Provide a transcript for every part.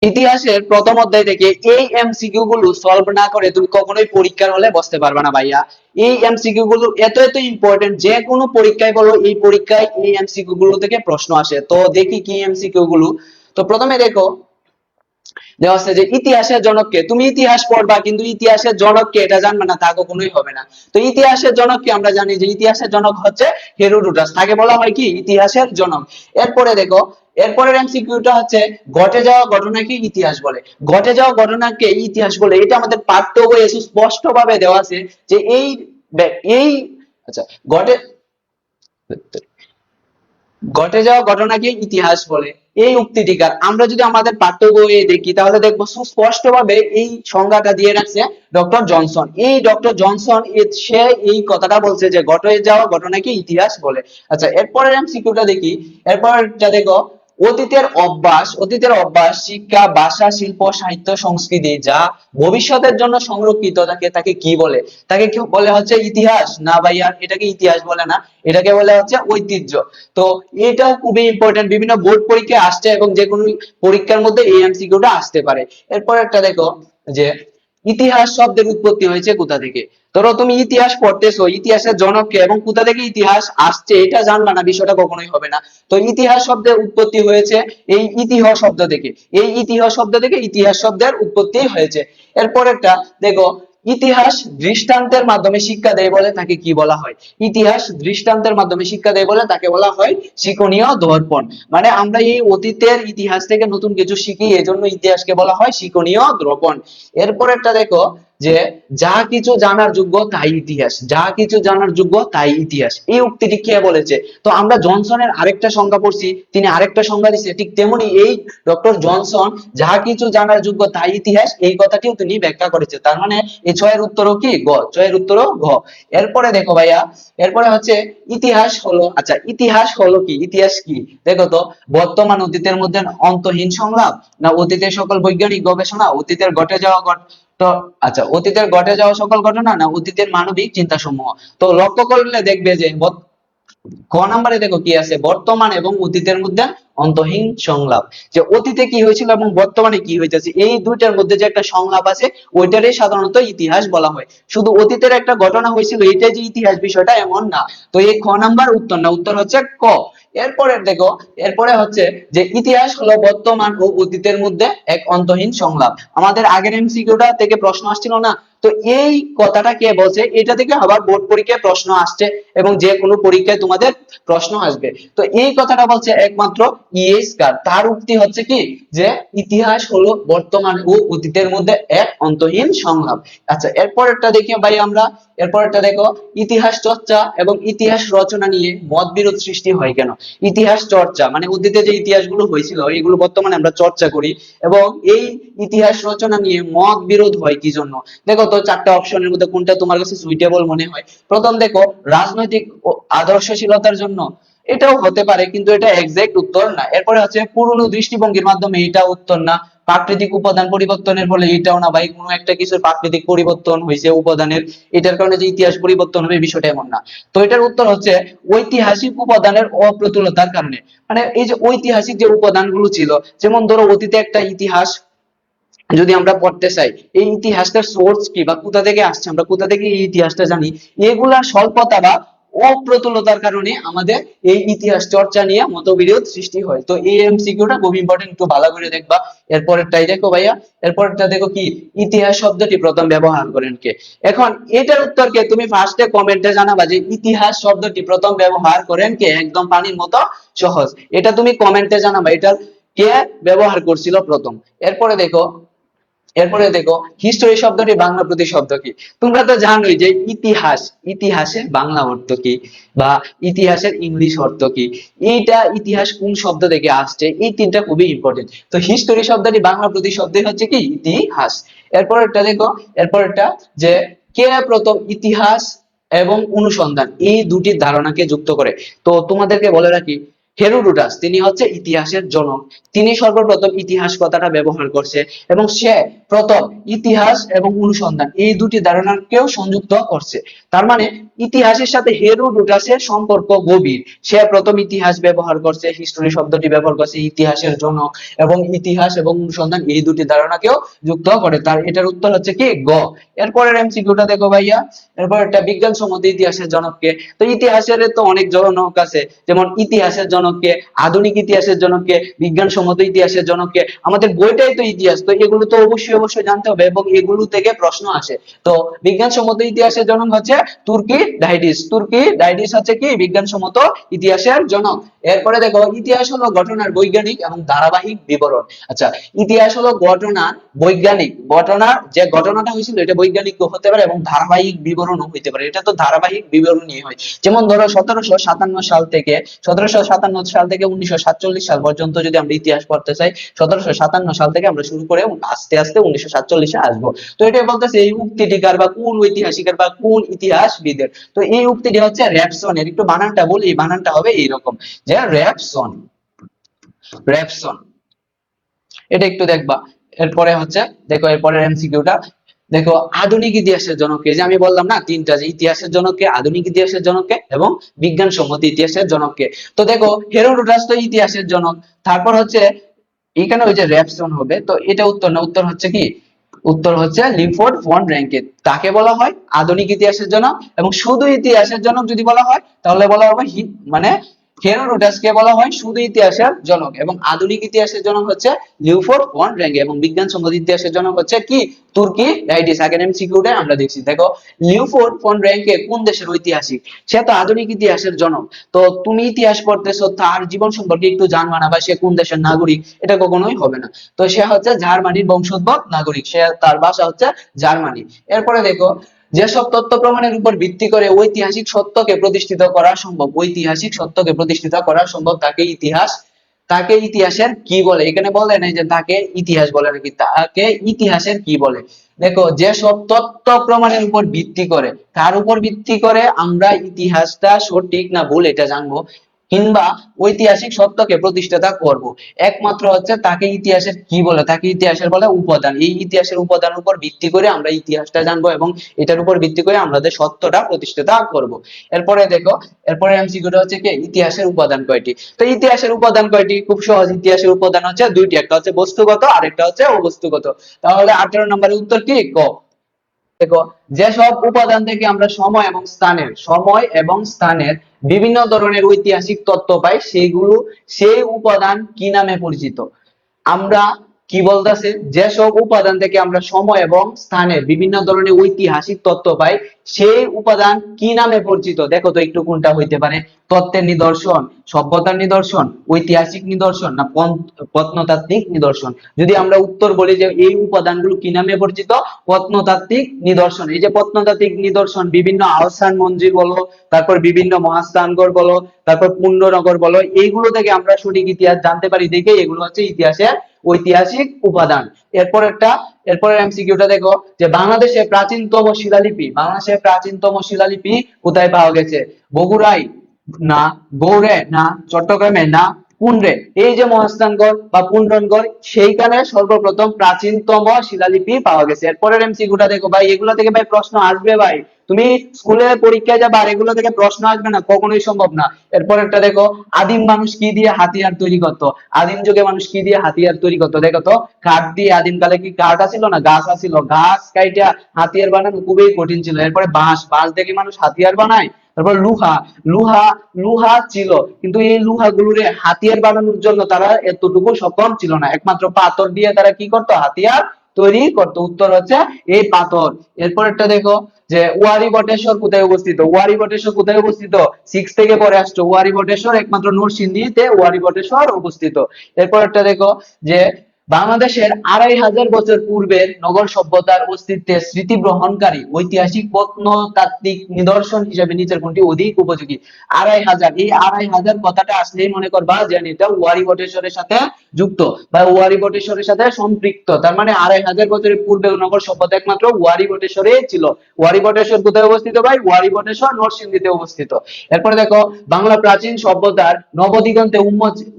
ইতিহাসের প্রথম অধ্যায় থেকে এই এমসিকিউ গুলো সলভ না করে তুমি কখনোই পরীক্ষার হলে বসতে পারবে না ভাইয়া। এই এমসিকিউ গুলো এত এত ইম্পর্টেন্ট, যে কোনো পরীক্ষায় বলো এই পরীক্ষায় এই এমসিকিউ গুলো থেকে প্রশ্ন আসে। তো দেখি কি এমসিকিউ গুলো। তো প্রথমে দেখো দেওয়া আছে যে ইতিহাসের জনককে। তুমি ইতিহাস পড়বা কিন্তু ইতিহাসের জনককে এটা জানবে না, তা কখনোই হবে না। তো ইতিহাসের জনককে আমরা জানি যে ইতিহাসের জনক হচ্ছে হেরোডোটাস, তাকে বলা হয় কি ইতিহাসের জনক। এরপরে দেখো এরপরের এমসিকিউটা হচ্ছে ঘটে যাওয়া ঘটনাকে ইতিহাস বলে। ঘটে যাওয়া ঘটনাকে ইতিহাস বলে, এটা আমাদের পাঠ্য বইয়ে স্পষ্ট ভাবে দেওয়া আছে যে এই আচ্ছা ঘটে ঘটে যাওয়া ঘটনাকে ইতিহাস বলে। এই উক্তিটিকার আমরা যদি আমাদের পাঠ্য বইয়ে দেখি তাহলে দেখবো সুস্পষ্ট ভাবে এই সংজ্ঞাটা দিয়ে রাখছে ডক্টর জনসন। এই ডক্টর জনসন সে এই কথাটা বলছে যে ঘটে যাওয়া ঘটনাকে ইতিহাস বলে। আচ্ছা এরপরের এমসিকিউটা দেখি। এরপরটা দেখো অতীতের অভ্যাস শিক্ষা ভাষা শিল্প সাহিত্য সংস্কৃতি যা ভবিষ্যতের জন্য সংরক্ষিত থাকে তাকে কি বলে? তাকে কি বলে হচ্ছে ইতিহাস? না ভাইয়া, এটাকে ইতিহাস বলে না, এটাকে বলে হচ্ছে ঐতিহ্য। তো এটাও খুবই ইম্পর্টেন্ট, বিভিন্ন বোর্ড পরীক্ষায় আসছে এবং যে কোনো পরীক্ষার মধ্যে এই এমসিকিউটা আসতে পারে। এরপর একটা দেখো যে ইতিহাস শব্দের উৎপত্তি হয়েছে কোথা থেকে। ধরো তুমি ইতিহাস পড়তেছো, ইতিহাসের জনক কে এবং কোথা থেকে ইতিহাস আসছে এটা জানবা না, বিষয়টা কখনোই হবে না। তো ইতিহাস শব্দের উৎপত্তি হয়েছে এই ইতিহাস শব্দ থেকে। এই ইতিহাস শব্দ থেকে ইতিহাস শব্দের উৎপত্তি হয়েছে। এরপর একটা দেখো ইতিহাস দৃষ্টান্তের মাধ্যমে শিক্ষা দেয় বলে তাকে কি বলা হয়? ইতিহাস দৃষ্টান্তের মাধ্যমে শিক্ষা দেয় বলে তাকে বলা হয় শিক্ষণীয় দর্পণ। মানে আমরা এই অতীতের ইতিহাস থেকে নতুন কিছু শিখি, এজন্য ইতিহাসকে বলা হয় শিক্ষণীয় দর্পণ। এরপরেরটা দেখো যে যা কিছু জানার যোগ্য তাই ইতিহাস। যা কিছু জানার যোগ্য তাই ইতিহাস, এই উক্তিটি কে বলেছে? তো আমরা জনসনের আরেকটা সংজ্ঞা পড়ছি, তিনি আরেকটা সংজ্ঞা দিয়েছে, ঠিক তেমনি এই ডক্টর জনসন যা কিছু জানার যোগ্য তাই ইতিহাস এই কথাটিও তিনি ব্যাখ্যা করেছে। তার মানে এই ছয়ের উত্তরও কি গ, ছয়ের উত্তরও ঘ। এরপরে দেখো ভাইয়া, এরপরে হচ্ছে ইতিহাস হলো, আচ্ছা ইতিহাস হলো কি? ইতিহাস কি দেখো তো, বর্তমান অতীতের মধ্যে অন্তহীন সংলাপ, না অতীতের সকল বৈজ্ঞানিক গবেষণা, অতীতের ঘটে যাওয়া তো আচ্ছা অতীতের ঘটে যাওয়া সকল ঘটনা, না অতীতের মানবিক চিন্তা সমূহ। তো লক্ষ্য করলে দেখবে যে ক নম্বরে দেখো কি আছে, বর্তমান এবং অতীতের মধ্যে অন্তহীন সংলাপ। যে অতীতে কি হয়েছিল এবং বর্তমানে কি হইতেছে এই দুইটার মধ্যে যে একটা সংলাপ আছে ওইটারই সাধারণত ইতিহাস বলা হয়। শুধু অতীতের একটা ঘটনা হয়েছিল এটাই যে ইতিহাস বিষয়টা এমন না। তো এই খ নাম্বার উত্তর না, উত্তর হচ্ছে ক। এরপরে দেখো, এরপরে হচ্ছে যে ইতিহাস হলো বর্তমান ও অতীতের মধ্যে এক অন্তহীন সংলাপ। আমাদের আগের এমসিকিউটা থেকে প্রশ্ন আসছিল না? তো এই কথাটা কে বলছে এটা থেকে আবার বোর্ড পরীক্ষায় প্রশ্ন আসছে এবং যে কোনো পরীক্ষায় তোমাদের প্রশ্ন আসবে। তো এই কথাটা বলছে একমাত্র ইয়েসকার, তার উক্তি হচ্ছে কি যে ইতিহাস হলো বর্তমান ও অতীতের মধ্যে এক অন্তহীন সংলাপ। আচ্ছা এরপরেরটা দেখি ভাই আমরা, এরপরেরটা দেখো ইতিহাস চর্চা এবং ইতিহাস রচনা নিয়ে মতবিরোধ সৃষ্টি হয় কেন? ইতিহাস চর্চা মানে অতীতে যে ইতিহাসগুলো হয়েছিল এগুলো বর্তমানে আমরা চর্চা করি, এবং এই ইতিহাস রচনা নিয়ে মত বিরোধ হয় কি জন্য? দেখো তো চারটা অপশনের মধ্যে কোনটা তোমার কাছে সুইটেবল মনে হয়? প্রথম দেখো রাজনৈতিক আদর্শশীলতার জন্য, এটাও হতে পারে কিন্তু এটা এক্সাক্ট উত্তর না। এরপরে হচ্ছে পুরনো দৃষ্টিভঙ্গির মাধ্যমে, এটা উত্তর না। প্রাকৃতিক উপাদান পরিবর্তনের ফলে, এটাও না ভাই, কোনো একটা কিছুর প্রাকৃতিক পরিবর্তন হয়েছে উপাদানের, এটার কারণে যে ইতিহাস পরিবর্তন হবে বিষয়টা এমন না। তো এটার উত্তর হচ্ছে ঐতিহাসিক উপাদানের অপ্রতুলতার কারণে। মানে এই যে ঐতিহাসিক যে উপাদানগুলো ছিল, যেমন ধরো অতীতে একটা ইতিহাস যদি আমরা পড়তে চাই, এই ইতিহাসটার সোর্স কি বা কোথা থেকে আসছে, আমরা কোথা থেকে এই ইতিহাসটা জানি, এগুলা স্বল্পতা বা অপ্রতুলতার কারণে আমাদের এই ইতিহাস চর্চা নিয়ে মতবিরোধ সৃষ্টি হয়। তো এই এমসিকিউটা খুব ইম্পর্টেন্ট, একটু ভালো করে দেখবা। এরপরেরটাই দেখো ভাইয়া, এরপরটা দেখো কি ইতিহাস শব্দটি প্রথম ব্যবহার করেন কে? এখন এটার উত্তরকে তুমি ফার্স্টে কমেন্টে জানাবা যে ইতিহাস শব্দটি প্রথম ব্যবহার করেন কে, একদম পানির মতো সহজ। এটা তুমি কমেন্টে জানাবা এটা কে ব্যবহার করছিল প্রথম। এরপরে দেখো, এরপরে দেখো হিস্টোরি শব্দটি বাংলা প্রতিশব্দ কি? তোমরা তো জানোই যে ইতিহাস, ইতিহাসের বাংলা অর্থ কি বা ইতিহাসের ইংলিশ অর্থ কি, এইটা ইতিহাস কোন শব্দ থেকে আসছে, এই তিনটা খুবই ইম্পর্টেন্ট। তো হিস্টোরি শব্দটি বাংলা প্রতিশব্দ হচ্ছে কি ইতিহাস। এরপরেরটা দেখো, এরপরেরটা যে কে প্রথম ইতিহাস এবং অনুসন্ধান এই দুটি ধারণাকে যুক্ত করে? তো তোমাদেরকে বলে রাখি হেরোডোটাস তিনি হচ্ছে ইতিহাসের জনক। তিনি সর্বপ্রথম ইতিহাস কথাটা ব্যবহার করছে এবং সে প্রথম ইতিহাস এবং অনুসন্ধান এই দুটি ধারণাকেও সংযুক্ত করছে। তার মানে ইতিহাসের সাথে হেরোডোটাসের সম্পর্ক গভীর। সে প্রথম ইতিহাস ব্যবহার করছে, হিস্টোরি শব্দটি ব্যবহার করছে, ইতিহাসের জনক, এবং ইতিহাস এবং অনুসন্ধান এই দুটি ধারণাকেও যুক্ত করে। তার এটার উত্তর হচ্ছে কি গ। এরপরের এমসিকিউটা দেখো ভাইয়া, এরপর একটা বিজ্ঞানসম্মত ইতিহাসের জনককে। তো ইতিহাসের তো অনেক জনক আছে, যেমন ইতিহাসের জনককে, আধুনিক ইতিহাসের জনককে, বিজ্ঞানসম্মত ইতিহাসের জনককে। আমাদের বইটাই তো ইতিহাস, তো এগুলো তো অবশ্যই জানতে হবে এবং এগুলো থেকে প্রশ্ন আসে। তো বিজ্ঞানসম্মত ইতিহাসের জনক হচ্ছে তুর্কি-ডাইডিস। তুর্কি-ডাইডিস হচ্ছে কি বিজ্ঞানসম্মত ইতিহাসের জনক। এরপরে দেখো ইতিহাস হলো ঘটনার বৈজ্ঞানিক এবং ধারাবাহিক বিবরণ। আচ্ছা, ইতিহাস হলো ঘটনার বৈজ্ঞানিক, ঘটনার যে ঘটনাটা হয়েছিল এটা বৈজ্ঞানিক হতে পারে এবং ধারাবাহিক বিবরণও হইতে পারে। এটা তো ধারাবাহিক বিবরণই হয়। যেমন ধরো 1757 সাল থেকে 1947 সাল পর্যন্ত যদি আমরা ইতিহাস পড়তে চাই, 1757 সাল থেকে আমরা শুরু করে আস্তে আস্তে 1947 আসবো। তো এটা বলতেছে এই উক্তিটিকার বা কোন ঐতিহাসিকের বা কোন ইতিহাসবিদের। তো এই উক্তিটি হচ্ছে রেপসনের। একটু বানানটা বলি, এই বানানটা হবে এইরকম যে রেপসন, রেপসন। এটা একটু দেখবা। এরপরে হচ্ছে দেখো এরপরের এমসিকিউটা দেখো, আধুনিক ইতিহাসের জনককে। যে আমি বললাম না তিনটা, যে ইতিহাসের জনককে, আধুনিক ইতিহাসের জনককে এবং বিজ্ঞানসম্মত ইতিহাসের জনককে। তো দেখো হেরোডোটাস তো ইতিহাসের জনক, তারপর হচ্ছে এখানে ওই যে রেপসন হবে, তো এটা উত্তর না, উত্তর হচ্ছে কি, উত্তর হচ্ছে লিওপোল্ড ফন রাঙ্কে। তাকে বলা হয় আধুনিক ইতিহাসের জনক। এবং শুধু ইতিহাসের জনক যদি বলা হয় তাহলে বলা হবে মানে হেরোডোটাসকে বলা হয় শুধু ইতিহাসের জনক, এবং আধুনিক ইতিহাসের জনক হচ্ছে লিওপোল্ড ফন রাঙ্কে, এবং বিজ্ঞানসম্মত ইতিহাসের জনক হচ্ছে কি তুর্কি-ডাইডিস। আগের এমসিকিউতে আমরা দেখছি। দেখো লিওপোল্ড ফন রাঙ্কে কোন দেশের ঐতিহাসিক? সে তো আধুনিক ইতিহাসের জনক। তো তুমি ইতিহাস পড়তেছো, তার জীবন সম্পর্কে একটু জানবা না বা সে কোন দেশের নাগরিক, এটা কখনোই হবে না। তো সে হচ্ছে জার্মানির বংশোদ্ভূত নাগরিক, সে তার ভাষা হচ্ছে জার্মানি। এরপরে দেখো, যেসব তথ্য প্রমাণের উপর ভিত্তি করে ঐতিহাসিক সত্যকে প্রতিষ্ঠিত করা সম্ভব, ঐতিহাসিক সত্যকে প্রতিষ্ঠিত করা সম্ভব, তাকে ইতিহাস, তাকে ইতিহাসের কি বলে? এখানে বলে নাই যে তাকে ইতিহাস বলে নাকি, তাকে ইতিহাসের কি বলে। দেখো, যেসব তথ্য প্রমাণের উপর ভিত্তি করে, কার উপর ভিত্তি করে আমরা ইতিহাসটা সঠিক না ভুল এটা জানবো, কিংবা ঐতিহাসিক সত্যকে প্রতিষ্ঠাতা করব, একমাত্র হচ্ছে তাকে ইতিহাসের কি বলে, তাকে ইতিহাসের বলে উপাদান। এই ইতিহাসের উপাদানের উপর ভিত্তি করে আমরা ইতিহাসটা জানবো এবং এটার উপর ভিত্তি করে আমাদের সত্যটা প্রতিষ্ঠাতা করব। এরপরে দেখো, এরপরে এমসিকিউটা হচ্ছে কি ইতিহাসের উপাদান কয়টি? তো ইতিহাসের উপাদান কয়টি? খুব সহজ, ইতিহাসের উপাদান হচ্ছে দুইটি, একটা হচ্ছে বস্তুগত আর একটা হচ্ছে অবস্তুগত। তাহলে 18 নম্বরের উত্তর কি ক। দেখো, যেসব উপাদান থেকে আমরা সময় এবং স্থানের বিভিন্ন ধরনের ঐতিহাসিক তথ্য পাই, সেইগুলো, সেই উপাদান কি নামে পরিচিত? আমরা কি বলতেছে, যেসব উপাদান থেকে আমরা সময় এবং স্থানের বিভিন্ন ধরনের ঐতিহাসিক তথ্য পাই, সেই উপাদান কি নামে পরিচিত? দেখো তো একটু কোনটা হইতে পারে, তত্ত্বের নিদর্শন, সভ্যতার নিদর্শন, ঐতিহাসিক নিদর্শন, না প্রত্নতাত্ত্বিক নিদর্শন? যদি আমরা উত্তর বলি যে এই উপাদানগুলো কি নামে পরিচিত, প্রত্নতাত্ত্বিক নিদর্শন। এই যে প্রত্নতাত্ত্বিক নিদর্শন, বিভিন্ন আহসান মঞ্জিল বলো, তারপর বিভিন্ন মহাস্থানগড় বলো, তারপর পুণ্যনগর বলো, এইগুলো থেকে আমরা সঠিক ইতিহাস জানতে পারি, দেখে এগুলো হচ্ছে ইতিহাসের ঐতিহাসিক উপাদান। এরপরের এমসিকিউটা দেখো, যে বাংলাদেশের প্রাচীনতম শিলালিপি কোথায় পাওয়া গেছে? বগুড়ায়, না গৌড়ে, না চট্টগ্রামে, না পুন্ড্রে? এই যে মহাস্থানগড় বা পুন্ডনগড়, সেইখানে সর্বপ্রথম প্রাচীনতম শিলালিপি পাওয়া গেছে। এরপরের এমসিকিউটা দেখো ভাই, এগুলো থেকে ভাই প্রশ্ন আসবে ভাই, তুমি স্কুলে পরীক্ষায় যাবে আর এগুলো থেকে প্রশ্ন আসবে না, কখনোই সম্ভব না। এরপরেরটা দেখো, আদিম মানুষ কি দিয়ে হাতিয়ার তৈরি করতো? আদিম যুগে মানুষ কি দিয়ে হাতিয়ার তৈরি করতো? দেখো তো, কাঠ দিয়ে। আদিম কালে কি কাঠ আছিল না গাছ আছিল? গাছ কাইটা হাতিয়ার বানানো খুবই কঠিন ছিল। এরপরে বাঁশ দেখে মানুষ হাতিয়ার বানায়। তারপর লোহা ছিল, কিন্তু এই লোহা গুলোরে হাতিয়ার বানানোর জন্য তারা এতটুকু সক্ষম ছিল না, একমাত্র পাথর দিয়ে তারা কি করতো, হাতিয়ার তৈরি করতো। উত্তর হচ্ছে এই পাথর। এরপরেরটা দেখো, যে ওয়ারী বটেশ্বর কোথায় অবস্থিত? ওয়ারী বটেশ্বর কোথায় অবস্থিত? 6 থেকে পরে আসছো, ওয়ারী বটেশ্বর একমাত্র নরসিংদীতে ওয়ারী বটেশ্বর অবস্থিত। এরপরেরটা দেখো, যে বাংলাদেশের 2500 বছর পূর্বের নগর সভ্যতার অস্তিত্বের স্মৃতি বহনকারী ঐতিহাসিক প্রত্নতাত্ত্বিক নিদর্শন হিসেবে নিচের কোনটি অধিক উপযোগী? 2500, এই 2500 কথাটা আসলেই মনে করবা যে এটা ওয়ারী বটেশ্বরের সাথে যুক্ত বা ওয়ারী বটেশ্বরের সাথে সম্পৃক্ত। তার মানে 2500 বছরের পূর্বে নগর সভ্যতা একমাত্র ওয়ারী বটেশ্বরে ছিল। ওয়ারী বটেশ্বর কোথায় অবস্থিত ভাই? ওয়ারী বটেশ্বর নরসিংদীতে অবস্থিত। এরপরে দেখো, বাংলা প্রাচীন সভ্যতার নবদিগন্তে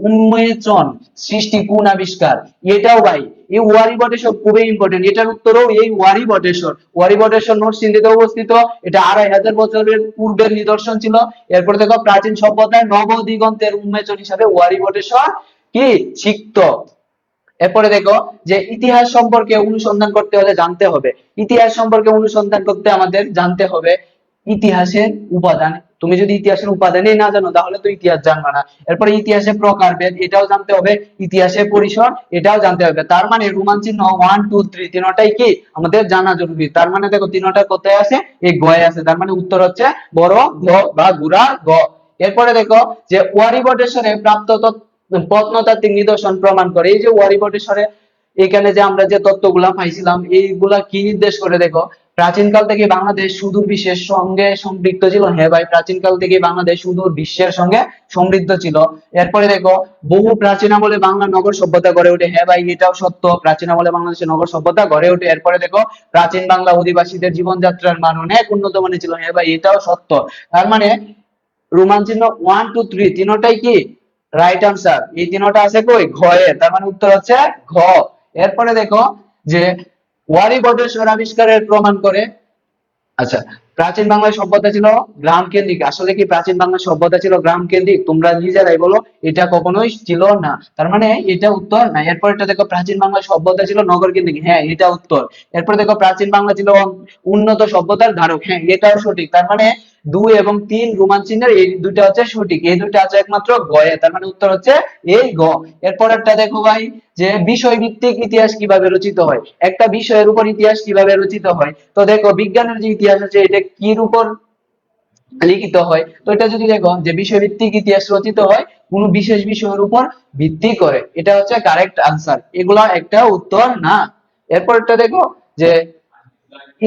উন্মোচন সৃষ্টি কোন আবিষ্কার? এটাও ভাই এই ওয়ারি বটেশ্বর খুবই ইম্পর্টেন্ট, এটার উত্তরও এই ওয়ারি বটেশ্বর। ওয়ারি বটেশ্বর নরসিংদীতে অবস্থিত, এটা 2500 বছরের পূর্বের নিদর্শন ছিল। এরপর দেখো প্রাচীন সভ্যতায় নবদিগন্তের উন্মোচন হিসাবে ওয়ারি বটেশ্বর কি সিক্ত। এরপরে দেখো যে ইতিহাস সম্পর্কে অনুসন্ধান করতে হলে জানতে হবে, ইতিহাস সম্পর্কে অনুসন্ধান করতে আমাদের জানতে হবে ইতিহাসের উপাদান। তুমি যদি ইতিহাসের উপাদানই না জানো তাহলে তো ইতিহাস জানবে না। এরপরে ইতিহাসের প্রকারভেদ এটাও জানতে হবে, ইতিহাসের পরিসর এটাও জানতে হবে। তার মানে রোমান চিহ্ন 1 2 3 তিনটাই কি আমাদের জানা জরুরি। তার মানে দেখো তিনটা কোথায় আছে, এই গয়ে আছে, তার মানে উত্তর হচ্ছে বড় ঘ বা গুড়া গ। এরপরে দেখো যে ওয়ারি বটেশ্বরে প্রাপ্ত প্রত্নতাত্ত্বিক নিদর্শন প্রমাণ করে, এই যে ওয়ারি বটেশ্বরে এখানে যে আমরা যে তত্ত্বগুলা পাইছিলাম এইগুলা কি নির্দেশ করে দেখো, প্রাচীনকাল থেকে বাংলাদেশ সুদূর বিশ্বের সঙ্গে সম্পৃক্ত ছিল। হ্যাঁ ভাই, প্রাচীনকাল থেকে বাংলাদেশ সুদূর বিশ্বের সঙ্গে সমৃদ্ধ ছিল। এরপরে দেখো বহু প্রাচীন আমলে বাংলা নগর সভ্যতা গড়ে ওঠে। হ্যাঁ ভাই, এটাও সত্য, প্রাচীন আমলে বাংলাদেশের নগর সভ্যতা গড়ে ওঠে। এরপরে দেখো প্রাচীন বাংলা অধিবাসীদের জীবনযাত্রার মান অনেক উন্নত মানের ছিল। হ্যাঁ ভাই, এটাও সত্য। তার মানে রোমান চিহ্ন 1 2 3 তিনটাই কি রাইট আনসার। এই তিনটা আছে কই ঘয়ে, তার মানে উত্তর হচ্ছে ঘ। এরপরে দেখো যে ওয়ারি বটেশ্বর আবিষ্কারের প্রমাণ করে, আচ্ছা প্রাচীন বাংলার সভ্যতা ছিল গ্রাম কেন্দ্রিক। আসলে কি প্রাচীন বাংলার সভ্যতা ছিল গ্রাম কেন্দ্রিক? তোমরা নিজেরাই বলো, এটা কখনোই ছিল না। তার মানে এটা উত্তর না। এরপরটা দেখো প্রাচীন বাংলার সভ্যতা ছিল নগর কেন্দ্রিক। হ্যাঁ, এটা উত্তর। এরপর দেখো প্রাচীন বাংলা ছিল উন্নত সভ্যতার ধারক। হ্যাঁ, এটাও সঠিক। তার মানে 2 এবং 3 রোমান চিহ্নের এই দুইটা হচ্ছে সঠিক, এই দুইটা আছে একমাত্র গয়ে, তার মানে উত্তর হচ্ছে এই গ। এরপরেরটা দেখো ভাই যে বিষয় ভিত্তিক ইতিহাস কিভাবে রচিত হয়, একটা বিষয়ের উপর ইতিহাস কিভাবে রচিত হয়। তো দেখো বিজ্ঞানের যে ইতিহাস আছে এটা কির উপর লিখিত হয়, তো এটা যদি দেখো যে বিষয়ভিত্তিক ইতিহাস রচিত হয় কোন বিশেষ বিষয়ের উপর ভিত্তি করে, এটা হচ্ছে কারেক্ট আনসার, এগুলা একটা উত্তর না। এরপরটা দেখো যে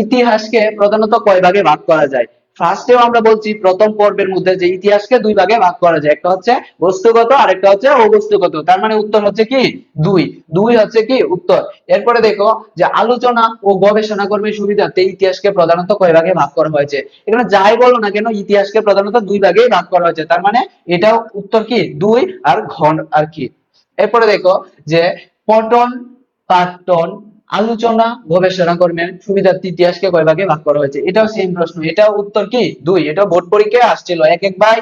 ইতিহাসকে প্রধানত কয় ভাগে ভাগ করা যায়। ফার্স্টেও আমরা বলছি প্রথম পর্বের মধ্যে যে ইতিহাসকে দুই ভাগে ভাগ করা যায়, একটা হচ্ছে বস্তুগত আর একটা হচ্ছে অবস্তুগত। তার মানে উত্তর হচ্ছে কি দুই, দুই হচ্ছে কি উত্তর। এরপরে দেখো যে আলোচনা ও গবেষণা কর্মের সুবিধার্থে ইতিহাসকে প্রধানত কয় ভাগে ভাগ করা হয়েছে। এখানে যাই বলো না কেন ইতিহাসকে প্রধানত দুই ভাগে ভাগ করা হয়েছে, তার মানে এটাও উত্তর কি দুই আর ঘন আর কি। এরপরে দেখো যে পঠন পাঠন আলোচনা গবেষণা কর্মের সুবিধার্থে ইতিহাসকে কয় ভাগে ভাগ করা হয়েছে, এটাও সেম প্রশ্ন, এটাও উত্তর কি দুই। এটা বোর্ড পরীক্ষায় আসছিল এক এক ভাই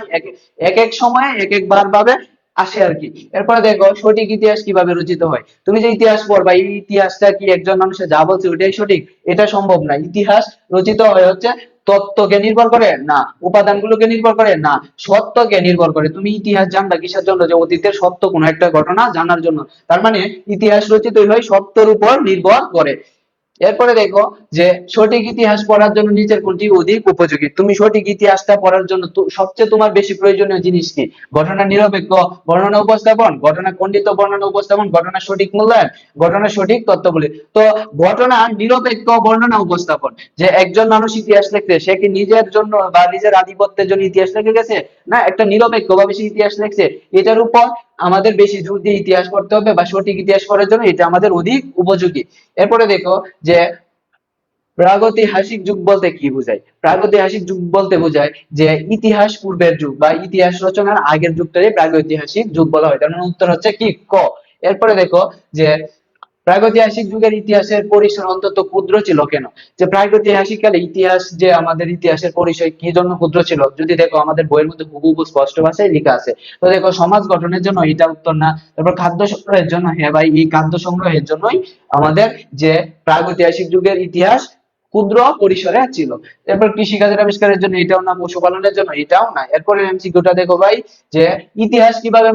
এক এক সময় এক এক বার ভাবে আসে আর কি। এরপরে দেখো সঠিক ইতিহাস কিভাবে রচিত হয়। তুমি যে ইতিহাস পড়বা এই ইতিহাসটা কি একজন মানুষের যা বলছে ওইটাই সঠিক? এটা সম্ভব না। ইতিহাস রচিত হয় হচ্ছে তত্ত্বকে নির্ভর করে না, উপাদানগুলোকে নির্ভর করে না, সত্যকে নির্ভর করে। তুমি ইতিহাস জানবা কিসের জন্য? যে অতীতের সত্য কোনো একটা ঘটনা জানার জন্য। তার মানে ইতিহাস রচিত হয় সত্যের উপর নির্ভর করে। এরপরে দেখো যে সঠিক ইতিহাস পড়ার জন্য নিচের কোনটি অধিক উপযোগী। তুমি সঠিক ইতিহাসটা পড়ার জন্য সবচেয়ে তোমার বেশি প্রয়োজনীয় জিনিস কি? ঘটনা নিরপেক্ষ বর্ণনা উপস্থাপন, ঘটনা খণ্ডিত বর্ণনা উপস্থাপন, ঘটনা সঠিক মূল্যায়ন, ঘটনা সঠিক তথ্যগুলি। তো ঘটনা নিরপেক্ষ বর্ণনা উপস্থাপন, যে একজন মানুষ ইতিহাস লিখছে সে কি নিজের জন্য বা নিজের আধিপত্যের জন্য ইতিহাস লিখে গেছে? না, একটা নিরপেক্ষ ভাবে সে ইতিহাস লিখছে। এটার উপর আমাদের বেশি জোর দিয়ে ইতিহাস পড়তে হবে বা সঠিক ইতিহাস পড়ার জন্য এটা আমাদের অধিক উপযোগী। এরপরে দেখো যে প্রাগৈতিহাসিক যুগ বলতে কি বোঝায়। প্রাগৈতিহাসিক যুগ বলতে বোঝায় যে ইতিহাস পূর্বের যুগ বা ইতিহাস রচনার আগের যুগটাকে প্রাগৈতিহাসিক যুগ বলা হয়। তার মানে উত্তর হচ্ছে কি ক। এরপরে দেখো যে প্রাগৈতিহাসিক যুগের ইতিহাসের পরিসর অন্তত ক্ষুদ্র ছিল কেন। যে প্রাগৈতিহাসিক কালে ইতিহাস যে আমাদের ইতিহাসের পরিচয় কি জন্য ক্ষুদ্র ছিল, যদি দেখো আমাদের বইয়ের মধ্যে হুবহু স্পষ্ট ভাষায় লেখা আছে। তো দেখো সমাজ গঠনের জন্য এটা উত্তর না। তারপর খাদ্য সংগ্রহের জন্য, হ্যাঁ ভাই এই খাদ্য সংগ্রহের জন্যই আমাদের যে প্রাগৈতিহাসিক যুগের ইতিহাস ক্ষুদ্র পরিসরে ছিল। এরপর কৃষিকাজের আবিষ্কারের জন্য এটাও না, পশুপালনের জন্য এটাও না। এরপরে এমসিকিউটা দেখো ভাই যে ইতিহাস কিভাবে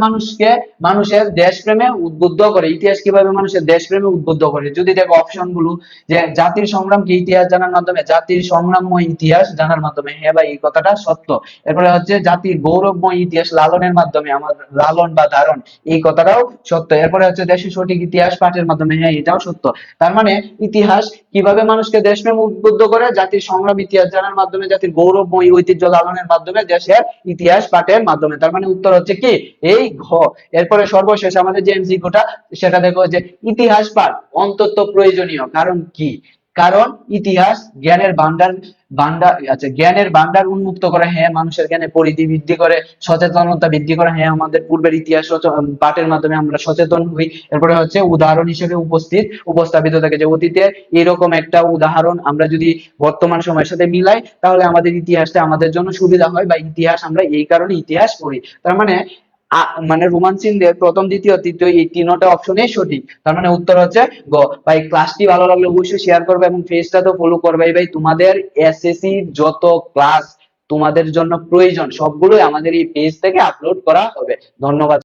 মানুষের দেশপ্রেমে উদ্বুদ্ধ করে। ইতিহাস কিভাবে মানুষের দেশপ্রেমে উদ্বুদ্ধ করে, যদি দেখো অপশন গুলো যে জাতির সংগ্রামকে ইতিহাস জানার মাধ্যমে, জাতির সংগ্রামময় ইতিহাস জানার মাধ্যমে। হ্যাঁ ভাই এই কথাটা সত্য। এরপরে হচ্ছে জাতির গৌরবময় ইতিহাস লালনের মাধ্যমে, আমার লালন বা ধারণ, এই কথাটাও সত্য। এরপরে হচ্ছে দেশের সঠিক ইতিহাস পাঠের মাধ্যমে, হ্যাঁ এটাও সত্য। তার মানে ইতিহাস কিভাবে মানুষকে দেশপ্রেম উদ্বুদ্ধ করে, জাতির সংগ্রাম ইতিহাস জানার মাধ্যমে, জাতির গৌরবময় ঐতিহ্য লালনের মাধ্যমে, দেশের ইতিহাস পাঠের মাধ্যমে। তার মানে উত্তর হচ্ছে কি এই ঘ। এরপরে সর্বশেষ আমাদের যে এমসিকিউটা সেটা দেখো যে ইতিহাস পাঠ অন্তত প্রয়োজনীয় কারণ কি। কারণ ইতিহাস জ্ঞানের ভান্ডার জ্ঞানের ভান্ডার উন্মুক্ত করে, হ্যাঁ মানুষের জ্ঞানের পরিধি বৃদ্ধি করে, সচেতনতা বৃদ্ধি করে, হ্যাঁ আমাদের পূর্বের ইতিহাস পাঠের মাধ্যমে আমরা সচেতন হই। এরপরে হচ্ছে উদাহরণ হিসেবে উপস্থাপিত থাকে, যে অতীতে এরকম একটা উদাহরণ আমরা যদি বর্তমান সময়ের সাথে মিলাই, তাহলে আমাদের ইতিহাসটা আমাদের জন্য সুবিধা হয়, বা ইতিহাস আমরা এই কারণে ইতিহাস পড়ি। তার মানে মানে রোমান্সিনদের প্রথম দ্বিতীয় তৃতীয় এই তিনটা অপশনই সঠিক। তার মানে উত্তর হচ্ছে গ। ভাই ক্লাসটি ভালো লাগলে অবশ্যই শেয়ার করবে এবং পেজটা তো ফলো করবে। ভাই তোমাদের এসএসসি যত ক্লাস তোমাদের জন্য প্রয়োজন সবগুলোই আমাদের এই পেজ থেকে আপলোড করা হবে। ধন্যবাদ।